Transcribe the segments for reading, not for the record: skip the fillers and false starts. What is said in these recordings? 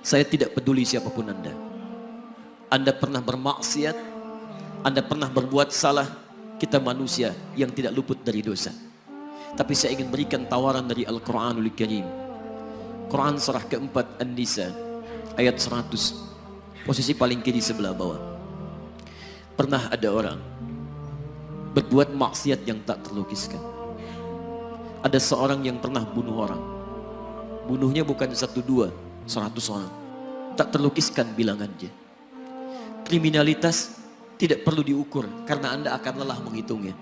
Saya tidak peduli siapapun Anda. Anda pernah bermaksiat, Anda pernah berbuat salah. Kita manusia yang tidak luput dari dosa. Tapi saya ingin berikan tawaran dari Al-Quranul Karim. Quran surah keempat An-Nisa ayat 100, posisi paling kiri sebelah bawah. Pernah ada orang berbuat maksiat yang tak terlukiskan. Ada seorang yang pernah bunuh orang. Bunuhnya bukan 1, 2, 100 orang. Tak terlukiskan bilangannya. Kriminalitas tidak perlu diukur karena Anda akan lelah menghitungnya.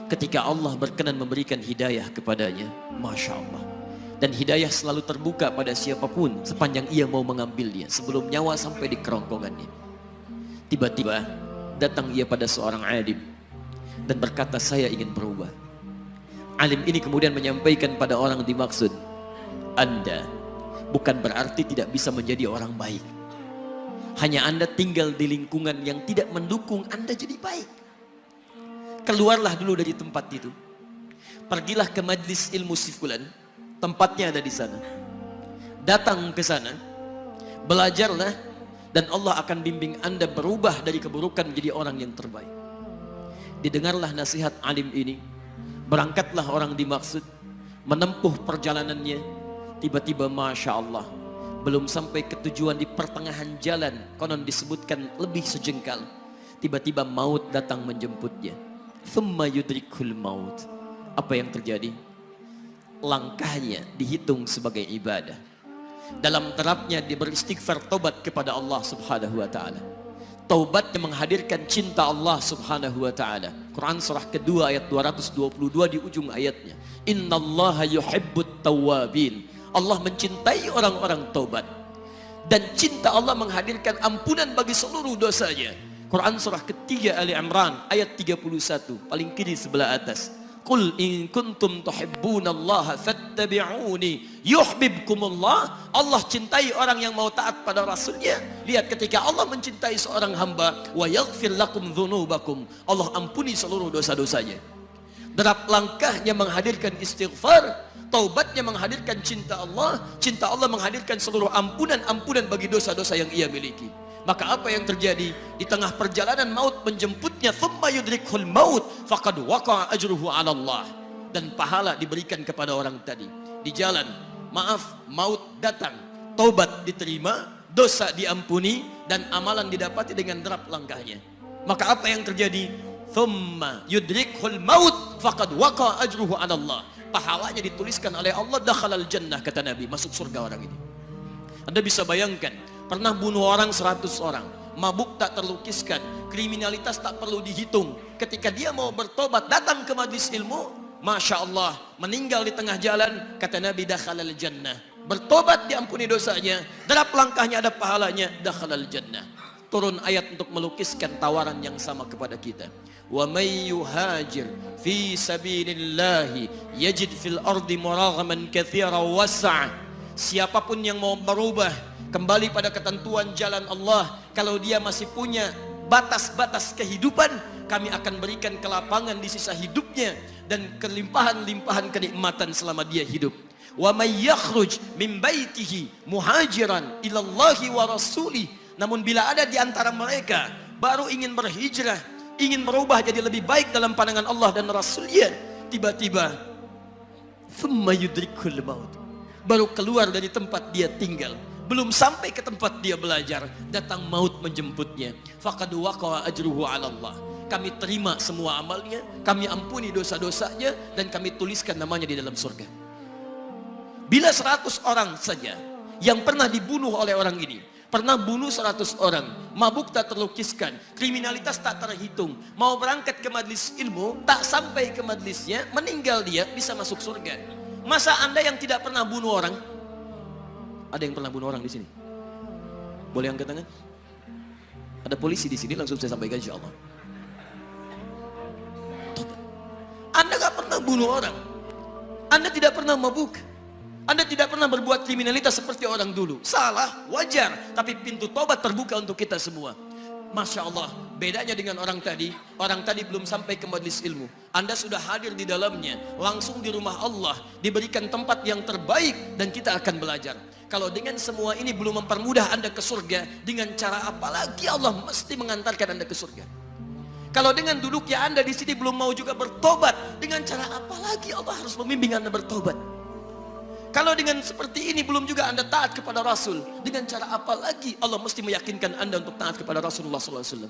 Ketika Allah berkenan memberikan hidayah kepadanya, Masya Allah. Dan hidayah selalu terbuka pada siapapun sepanjang ia mau mengambilnya sebelum nyawa sampai di kerongkongannya. Tiba-tiba datang ia pada seorang alim dan berkata, saya ingin berubah. Alim ini kemudian menyampaikan pada orang dimaksud, Anda bukan berarti tidak bisa menjadi orang baik. Hanya Anda tinggal di lingkungan yang tidak mendukung Anda jadi baik. Keluarlah dulu dari tempat itu. Pergilah ke majlis ilmu sifulan, tempatnya ada di sana. Datang ke sana, belajarlah, dan Allah akan bimbing Anda berubah dari keburukan menjadi orang yang terbaik. Didengarlah nasihat alim ini. Berangkatlah orang dimaksud, menempuh perjalanannya. Tiba-tiba Masya Allah, belum sampai ke tujuan, di pertengahan jalan, konon disebutkan lebih sejengkal, tiba-tiba maut datang menjemputnya. Thumma yudrikul maut. Apa yang terjadi? Langkahnya dihitung sebagai ibadah. Dalam terapnya dia beristighfar, taubat kepada Allah subhanahu wa ta'ala. Taubat yang menghadirkan cinta Allah subhanahu wa ta'ala. Quran surah kedua ayat 222 di ujung ayatnya. Innallaha yuhibbut tawwabin. Allah mencintai orang-orang taubat. Dan cinta Allah menghadirkan ampunan bagi seluruh dosanya. Quran surah ketiga Ali Imran ayat 31, paling kiri sebelah atas. Qul in kuntum tuhibbunallaha fattabi'uni yuhibbukumullah. Allah cintai orang yang mau taat pada Rasulnya. Lihat, ketika Allah mencintai seorang hamba, wa yaghfir lakum dzunubakum, Allah ampuni seluruh dosa-dosanya. Derap langkahnya menghadirkan istighfar, taubatnya menghadirkan cinta Allah menghadirkan seluruh ampunan bagi dosa-dosa yang ia miliki. Maka apa yang terjadi? Di tengah perjalanan maut menjemputnya, thumma yudrikhul maut faqad waqa'a ajruhu 'ala Allah. Dan pahala diberikan kepada orang tadi. Di jalan, maaf, maut datang, taubat diterima, dosa diampuni, dan amalan didapati dengan derap langkahnya. Maka apa yang terjadi? Thumma yudrikhul maut faqad waqa'a ajruhu 'ala Allah. Pahalanya dituliskan oleh Allah, dakhalal jannah, kata Nabi, masuk surga orang ini. Anda bisa bayangkan, pernah bunuh orang 100 orang, mabuk tak terlukiskan, kriminalitas tak perlu dihitung. Ketika dia mau bertobat, datang ke majlis ilmu, Masya Allah, meninggal di tengah jalan, kata Nabi, dakhalal jannah. Bertobat diampuni dosanya, derap langkahnya ada pahalanya, dakhalal jannah. Turun ayat untuk melukiskan tawaran yang sama kepada kita. Wa may yuhajir fi sabilillahi yajid fil ardi muraghaman katsiran was'a. Siapapun yang mau berubah kembali pada ketentuan jalan Allah, kalau dia masih punya batas-batas kehidupan, kami akan berikan kelapangan di sisa hidupnya dan kelimpahan-limpahan kenikmatan selama dia hidup. Wa may yakhruj min baitihi muhajiran ila Allahi wa rasulih. Namun bila ada di antara mereka baru ingin berhijrah, ingin berubah jadi lebih baik dalam pandangan Allah dan Rasulnya, tiba-tiba thumma yudrikul maut, baru keluar dari tempat dia tinggal, belum sampai ke tempat dia belajar, datang maut menjemputnya. Faqad waqa'a ajruhu 'ala Allah. Kami terima semua amalnya, kami ampuni dosa-dosanya, dan kami tuliskan namanya di dalam surga. Bila 100 orang saja yang pernah dibunuh oleh orang ini, pernah bunuh 100 orang, mabuk tak terlukiskan, kriminalitas tak terhitung, mau berangkat ke majlis ilmu, tak sampai ke majlisnya, meninggal dia, bisa masuk surga. Masa Anda yang tidak pernah bunuh orang? Ada yang pernah bunuh orang di sini? Boleh angkat tangan? Ada polisi di sini, langsung saya sampaikan insyaallah. Anda gak pernah bunuh orang, Anda tidak pernah mabuk, Anda tidak pernah berbuat kriminalitas seperti orang dulu. Salah, wajar, tapi pintu tobat terbuka untuk kita semua. Masya Allah, Bedanya dengan orang tadi belum sampai ke majelis ilmu. Anda sudah hadir di dalamnya, langsung di rumah Allah, diberikan tempat yang terbaik dan kita akan belajar. Kalau dengan semua ini belum mempermudah Anda ke surga, dengan cara apa lagi Allah mesti mengantarkan Anda ke surga? Kalau dengan duduknya Anda di sini belum mau juga bertobat, dengan cara apa lagi Allah harus membimbing Anda bertobat? Kalau dengan seperti ini belum juga Anda taat kepada Rasul, dengan cara apa lagi Allah mesti meyakinkan Anda untuk taat kepada Rasulullah SAW?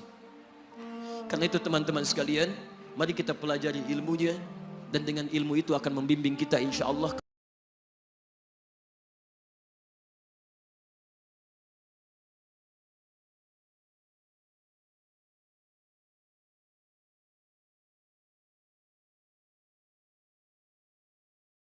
Karena itu teman-teman sekalian, mari kita pelajari ilmunya, dan dengan ilmu itu akan membimbing kita insya Allah